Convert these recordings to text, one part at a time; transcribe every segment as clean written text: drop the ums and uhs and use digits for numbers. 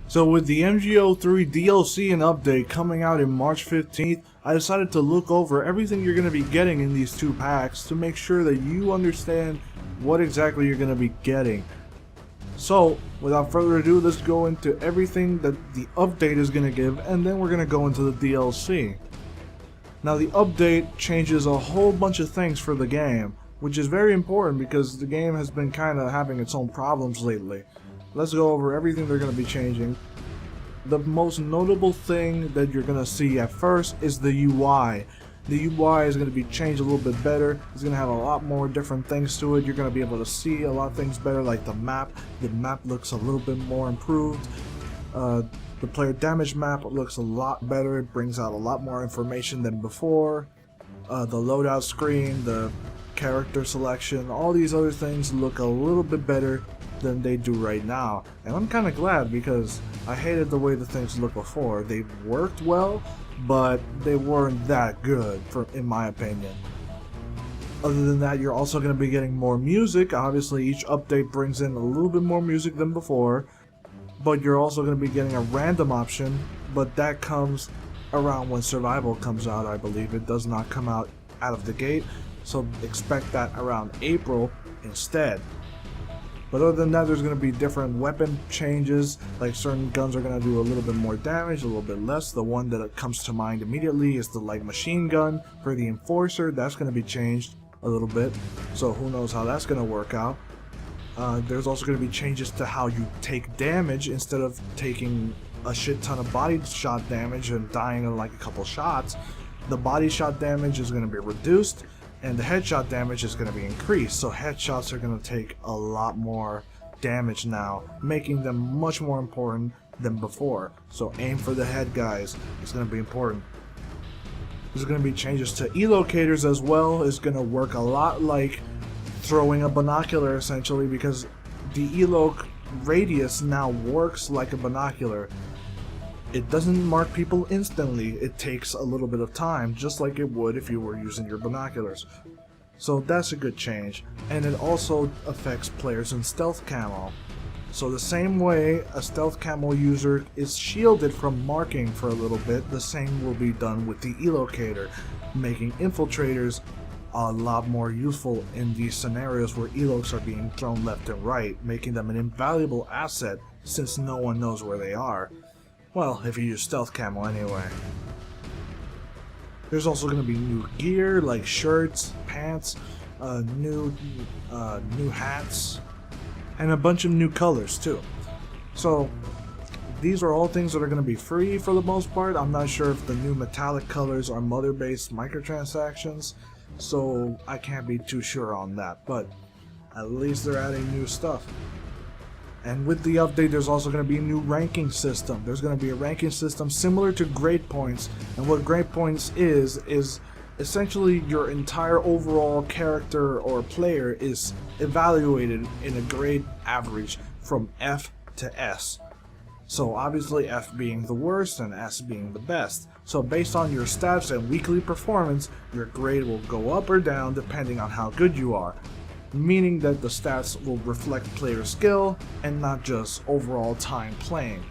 So with the MGO3 DLC and update coming out in March 15th, I decided to look over everything you're going to be getting in these two packs to make sure that you understand what exactly you're going to be getting. So, without further ado, let's go into everything that the update is going to give, and then we're going to go into the DLC. Now the update changes a whole bunch of things for the game, which is very important because the game has been kind of having its own problems lately. Let's go over everything they're going to be changing. The most notable thing that you're going to see at first is the UI. The UI is going to be changed a little bit better. It's going to have a lot more different things to it. You're going to be able to see a lot of things better, like the map. The map looks a little bit more improved. The player damage map looks a lot better. It brings out a lot more information than before. The loadout screen, the character selection, all these other things look a little bit better than they do right now, and I'm kind of glad because I hated the way the things looked before. They worked well, but they weren't that good, in my opinion. Other than that, you're also going to be getting more music. Obviously, each update brings in a little bit more music than before, but you're also going to be getting a random option, but that comes around when Survival comes out, I believe. It does not come out of the gate, so expect that around April instead. But other than that, there's going to be different weapon changes, like certain guns are going to do a little bit more damage, a little bit less. The one that comes to mind immediately is the light machine gun. For the Enforcer, that's going to be changed a little bit, so who knows how that's going to work out. There's also going to be changes to how you take damage. Instead of taking a shit ton of body shot damage and dying in like a couple shots, the body shot damage is going to be reduced, and the headshot damage is going to be increased, so headshots are going to take a lot more damage now, making them much more important than before. So aim for the head, guys. It's going to be important. There's going to be changes to elocators as well. It's going to work a lot like throwing a binocular, essentially, because the eloc radius now works like a binocular. It doesn't mark people instantly, it takes a little bit of time, just like it would if you were using your binoculars. So that's a good change, and it also affects players in stealth camo. So the same way a stealth camo user is shielded from marking for a little bit, the same will be done with the elocator, making infiltrators a lot more useful in these scenarios where elocs are being thrown left and right, making them an invaluable asset since no one knows where they are. Well, if you use stealth camo anyway. There's also going to be new gear like shirts, pants, new hats, and a bunch of new colors too. So these are all things that are going to be free for the most part. I'm not sure if the new metallic colors are mother-based microtransactions, so I can't be too sure on that, but at least they're adding new stuff. And with the update, there's also going to be a new ranking system. There's going to be a ranking system similar to grade points, and what grade points is essentially your entire overall character or player is evaluated in a grade average from F to S. So obviously F being the worst and S being the best. So based on your stats and weekly performance, your grade will go up or down depending on how good you are, meaning that the stats will reflect player skill and not just overall time playing.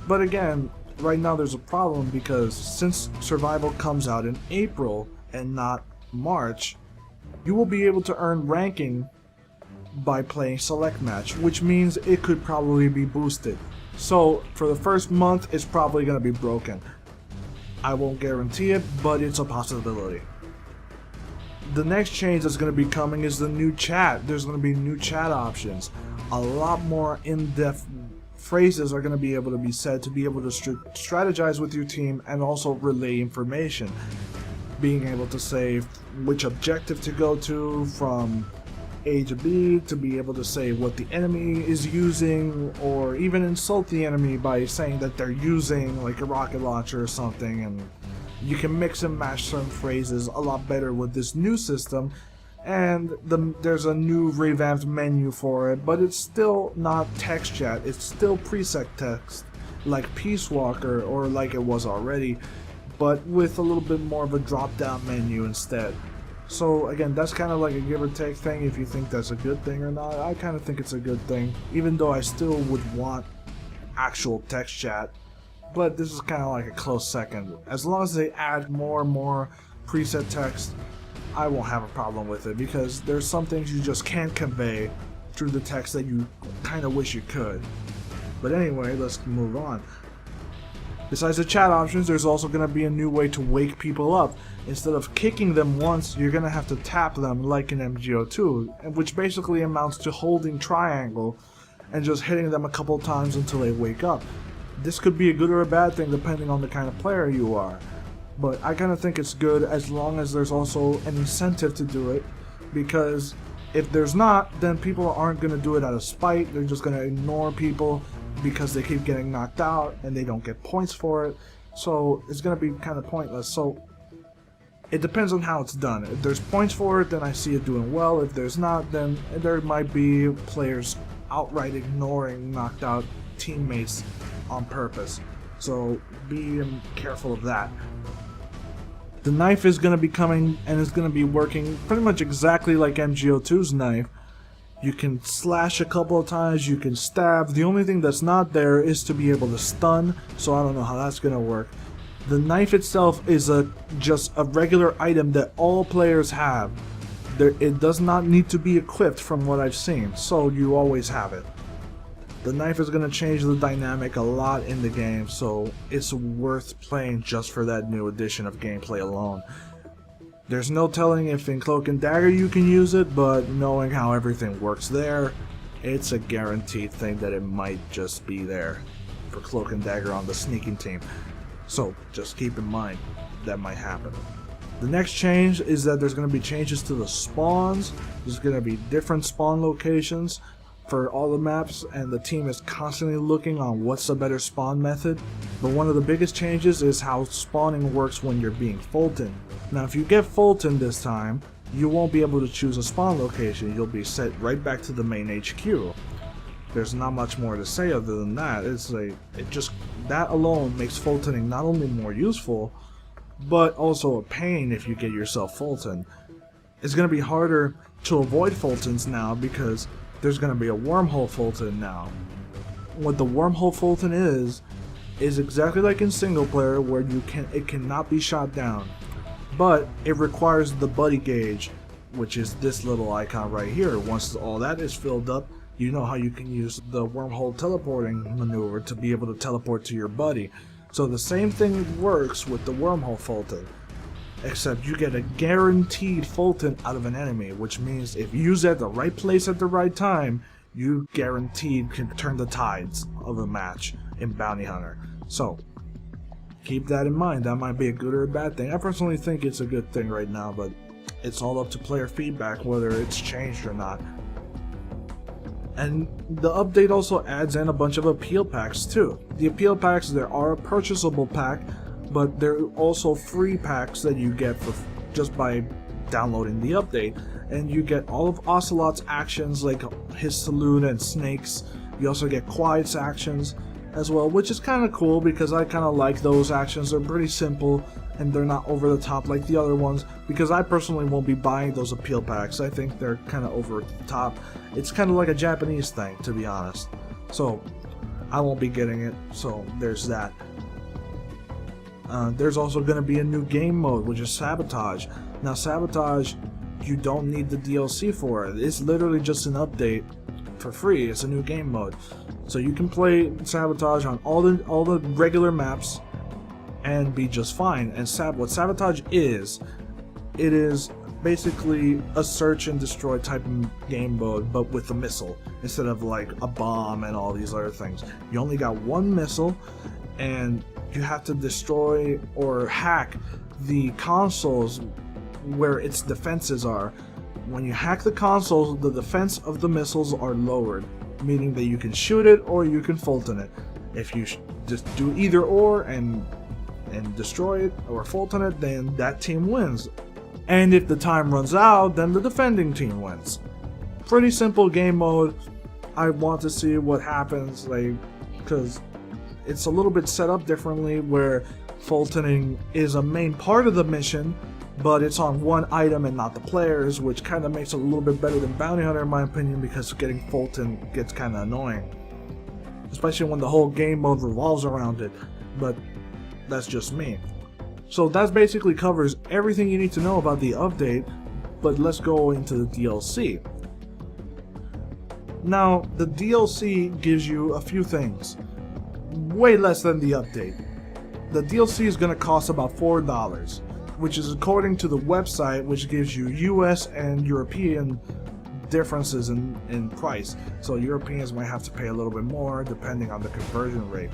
But again, right now there's a problem because since Survival comes out in April and not March, you will be able to earn ranking by playing Select Match, which means it could probably be boosted. So for the first month, it's probably going to be broken. I won't guarantee it, but it's a possibility. The next change that's going to be coming is the new chat. There's going to be new chat options. A lot more in-depth phrases are going to be able to be said to be able to strategize with your team and also relay information. Being able to say which objective to go to from A to B, to be able to say what the enemy is using, or even insult the enemy by saying that they're using like a rocket launcher or something, and you can mix and match some phrases a lot better with this new system. And there's a new revamped menu for it, but it's still not text chat, it's still preset text like Peace Walker or like it was already, but with a little bit more of a drop down menu instead. So again, that's kind of like a give or take thing if you think that's a good thing or not. I kind of think it's a good thing, even though I still would want actual text chat, but this is kind of like a close second. As long as they add more and more preset text, I won't have a problem with it, because there's some things you just can't convey through the text that you kind of wish you could. But anyway, let's move on. Besides the chat options, there's also going to be a new way to wake people up. Instead of kicking them once, you're going to have to tap them like in MGO2, which basically amounts to holding triangle and just hitting them a couple times until they wake up. This could be a good or a bad thing depending on the kind of player you are, but I kind of think it's good as long as there's also an incentive to do it, because if there's not, then people aren't going to do it out of spite. They're just going to ignore people because they keep getting knocked out and they don't get points for it, so it's going to be kind of pointless. So it depends on how it's done. If there's points for it, then I see it doing well. If there's not, then there might be players outright ignoring knocked out teammates on purpose, so be careful of that. The knife is going to be coming and is going to be working pretty much exactly like MGO2's knife. You can slash a couple of times, you can stab. The only thing that's not there is to be able to stun, so I don't know how that's going to work. The knife itself is just a regular item that all players have. It does not need to be equipped from what I've seen, so you always have it. The knife is going to change the dynamic a lot in the game, so it's worth playing just for that new addition of gameplay alone. There's no telling if in Cloak and Dagger you can use it, but knowing how everything works there, it's a guaranteed thing that it might just be there for Cloak and Dagger on the sneaking team. So just keep in mind that might happen. The next change is that there's going to be changes to the spawns. There's going to be different spawn locations for all the maps, and the team is constantly looking on what's the better spawn method. But one of the biggest changes is how spawning works when you're being Fulton. Now if you get Fulton this time, you won't be able to choose a spawn location. You'll be set right back to the main HQ. There's not much more to say other than that. That alone makes Fultoning not only more useful, but also a pain if you get yourself Fulton. It's going to be harder to avoid Fultons now because there's going to be a wormhole Fulton now. What the wormhole Fulton is exactly like in single player, where it cannot be shot down, but it requires the buddy gauge, which is this little icon right here. Once all that is filled up, you know how you can use the wormhole teleporting maneuver to be able to teleport to your buddy. So the same thing works with the wormhole Fulton, except you get a guaranteed Fulton out of an enemy, which means if you use it at the right place at the right time, you guaranteed can turn the tides of a match in Bounty Hunter. So keep that in mind. That might be a good or a bad thing. I personally think it's a good thing right now, but it's all up to player feedback whether it's changed or not. And the update also adds in a bunch of appeal packs too. The appeal packs, there are a purchasable pack, but there are also free packs that you get for just by downloading the update. And you get all of Ocelot's actions like his salute and snakes. You also get Quiet's actions as well, which is kind of cool because I kind of like those actions. They're pretty simple and they're not over the top like the other ones, because I personally won't be buying those appeal packs. I think they're kind of over the top. It's kind of like a Japanese thing, to be honest. So I won't be getting it, so there's that. There's also going to be a new game mode, which is Sabotage. Now Sabotage, you don't need the DLC for it. It's literally just an update for free. It's a new game mode, so you can play Sabotage on all the regular maps and be just fine. And what Sabotage is, it is basically a search and destroy type of game mode, but with a missile instead of like a bomb and all these other things. You only got one missile, and you have to destroy or hack the consoles where its defenses are. When you hack the consoles, the defense of the missiles are lowered, meaning that you can shoot it or you can Fulton it. If you just do either or and destroy it or Fulton it, then that team wins. And if the time runs out, then the defending team wins. Pretty simple game mode. I want to see what happens, because it's a little bit set up differently, where Fultoning is a main part of the mission, but it's on one item and not the players, which kind of makes it a little bit better than Bounty Hunter in my opinion, because getting Fulton gets kind of annoying. especially when the whole game mode revolves around it, but that's just me. So that basically covers everything you need to know about the update, but let's go into the DLC. Now, the DLC gives you a few things, way less than the update. The DLC is going to cost about $4, which is according to the website, which gives you US and European differences in price. So Europeans might have to pay a little bit more depending on the conversion rate.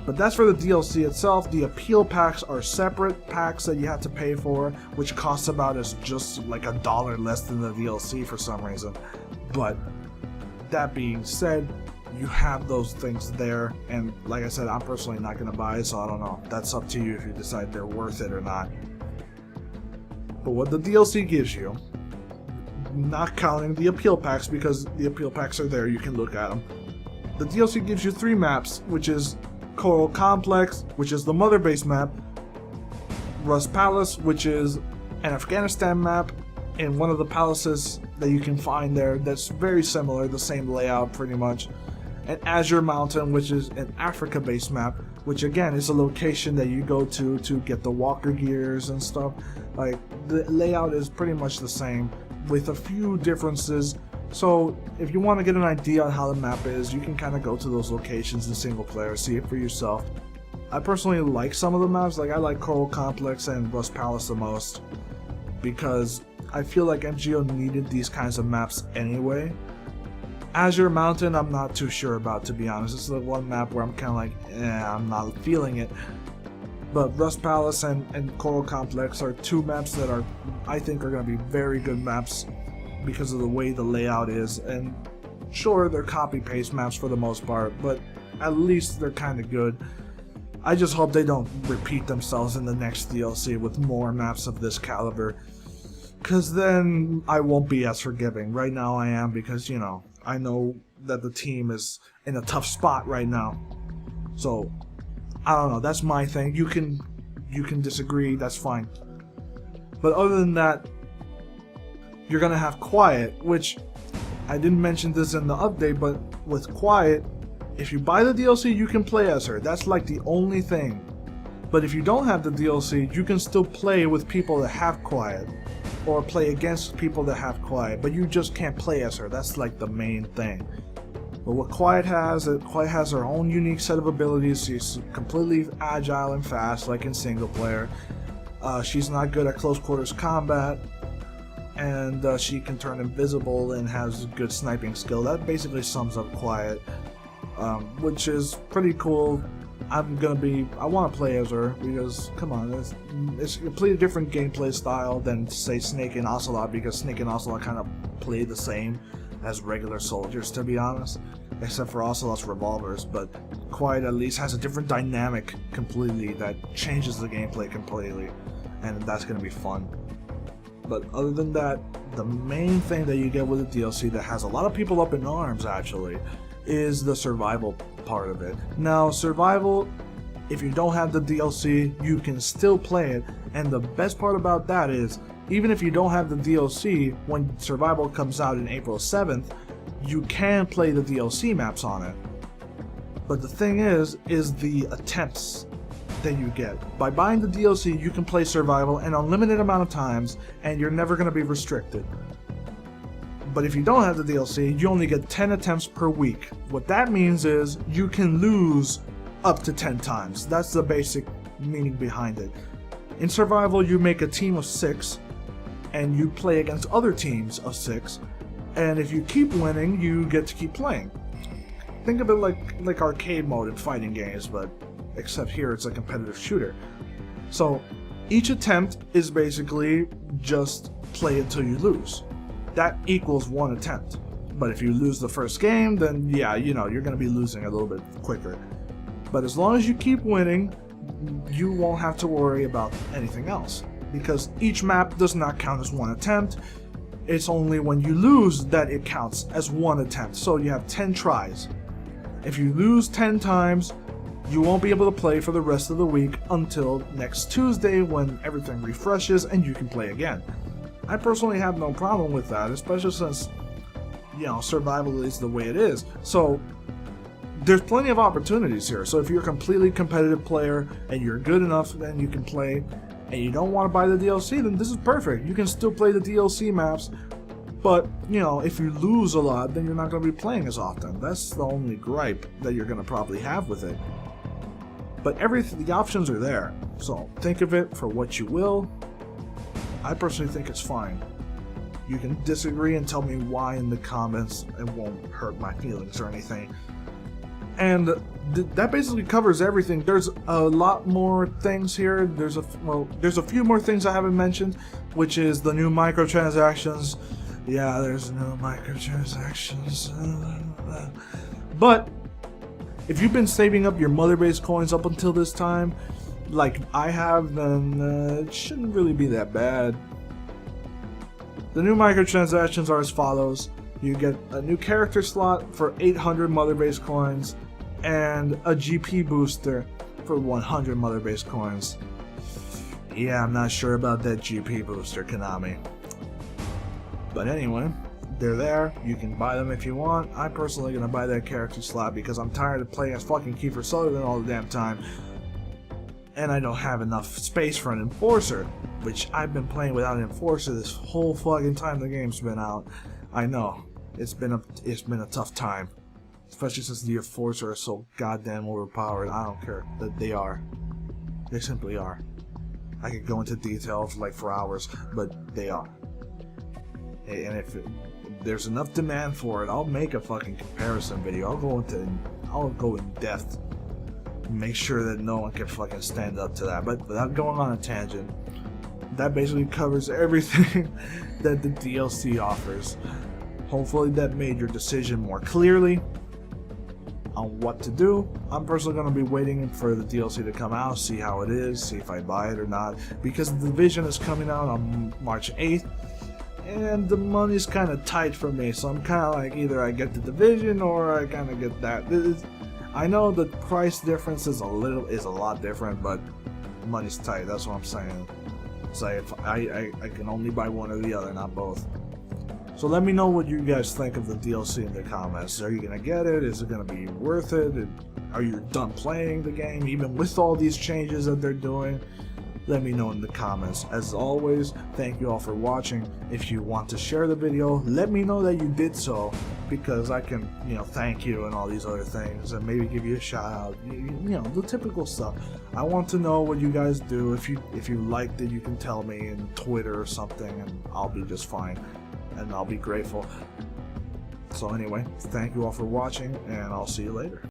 But that's for the DLC itself. The appeal packs are separate packs that you have to pay for, which costs about as just like $1 less than the DLC for some reason. But that being said, you have those things there, and like I said, I'm personally not going to buy it, so I don't know. That's up to you if you decide they're worth it or not. But what the DLC gives you, not counting the appeal packs, because the appeal packs are there, you can look at them. The DLC gives you 3 maps, which is Coral Complex, which is the mother base map, Rust Palace, which is an Afghanistan map, and one of the palaces that you can find there that's very similar, the same layout pretty much, and Azure Mountain, which is an Africa based map, which again is a location that you go to get the walker gears and stuff. Like, the layout is pretty much the same with a few differences. So if you want to get an idea on how the map is, you can kind of go to those locations in single player, see it for yourself. I personally like some of the maps. Like, I like Coral Complex and Rust Palace the most, because I feel like MGO needed these kinds of maps anyway. Azure Mountain, I'm not too sure about, to be honest. This is the one map where I'm kind of like, I'm not feeling it. But Rust Palace and Coral Complex are 2 maps that I think are going to be very good maps because of the way the layout is. And sure, they're copy-paste maps for the most part, but at least they're kind of good. I just hope they don't repeat themselves in the next DLC with more maps of this caliber, because then I won't be as forgiving. Right now I am, because, you know, I know that the team is in a tough spot right now. So, I don't know, that's my thing. You can disagree, that's fine. But other than that, you're gonna have Quiet, which I didn't mention this in the update, but with Quiet, if you buy the DLC, you can play as her. That's like the only thing. But if you don't have the DLC, you can still play with people that have Quiet, or play against people that have Quiet, but you just can't play as her. That's like the main thing. But what Quiet has her own unique set of abilities. She's completely agile and fast, like in single player. She's not good at close quarters combat, and she can turn invisible and has good sniping skill. That basically sums up Quiet, which is pretty cool. I want to play as her, because, come on, it's a completely different gameplay style than, say, Snake and Ocelot, because Snake and Ocelot kind of play the same as regular soldiers, to be honest, except for Ocelot's revolvers. But Quiet at least has a different dynamic completely that changes the gameplay completely, and that's going to be fun. But other than that, the main thing that you get with the DLC that has a lot of people up in arms, actually, is the survival part of it. Now, survival, if you don't have the DLC, you can still play it, and the best part about that is, even if you don't have the DLC, when survival comes out in April 7th, you can play the DLC maps on it. But the thing is the attempts that you get. By buying the DLC, you can play survival an unlimited amount of times, and you're never going to be restricted. But if you don't have the DLC, you only get 10 attempts per week. What that means is you can lose up to 10 times. That's the basic meaning behind it. In survival, you make a team of 6, and you play against other teams of 6, and if you keep winning, you get to keep playing. Think of it like arcade mode in fighting games, but except here it's a competitive shooter. So each attempt is basically just play until you lose. That equals 1 attempt. But if you lose the first game, then yeah, you know, you're going to be losing a little bit quicker. But as long as you keep winning, you won't have to worry about anything else, because each map does not count as 1 attempt. It's only when you lose that it counts as 1 attempt. So you have 10 tries. If you lose 10 times, you won't be able to play for the rest of the week until next Tuesday, when everything refreshes and you can play again. I personally have no problem with that, especially since, you know, survival is the way it is. So there's plenty of opportunities here. So if you're a completely competitive player and you're good enough, then you can play, and you don't want to buy the DLC, then this is perfect. You can still play the DLC maps, but, you know, if you lose a lot, then you're not going to be playing as often. That's the only gripe that you're going to probably have with it. But the options are there, so think of it for what you will. I personally think it's fine. You can disagree and tell me why in the comments. It won't hurt my feelings or anything. And that basically covers everything. There's a lot more things here. There's a few more things I haven't mentioned, which is the new microtransactions. Yeah, there's no microtransactions. But if you've been saving up your mother base coins up until this time, like I have, then it shouldn't really be that bad. The new microtransactions are as follows. You get a new character slot for 800 mother base coins and a GP booster for 100 mother base coins. Yeah, I'm not sure about that GP booster, Konami. But anyway, they're there. You can buy them if you want. I'm personally gonna buy that character slot because I'm tired of playing as fucking Kiefer Sutherland all the damn time. And I don't have enough space for an enforcer, which I've been playing without an enforcer this whole fucking time the game's been out. I know. It's been a tough time. Especially since the enforcer is so goddamn overpowered. I don't care that they are. They simply are. I could go into details like for hours, but they are. And if there's enough demand for it, I'll make a fucking comparison video. I'll go in depth. Make sure that no one can fucking stand up to that. But without going on a tangent, that basically covers everything that the DLC offers. Hopefully that made your decision more clearly on what to do. I'm personally going to be waiting for the DLC to come out, see how it is, see if I buy it or not, because the Division is coming out on March 8th. And the money's kind of tight for me, so I'm kind of like either I get the Division or I kind of get that. I know the price difference is a lot different, but money's tight. That's what I'm saying. So if I can only buy one or the other, not both. So let me know what you guys think of the DLC in the comments. Are you gonna get it? Is it gonna be worth it? Are you done playing the game, even with all these changes that they're doing? Let me know in the comments. As always, thank you all for watching. If you want to share the video, let me know that you did so, because I can, thank you and all these other things, and maybe give you a shout out. The typical stuff. I want to know what you guys do. If you liked it, you can tell me in Twitter or something, and I'll be just fine, and I'll be grateful. So anyway, thank you all for watching, and I'll see you later.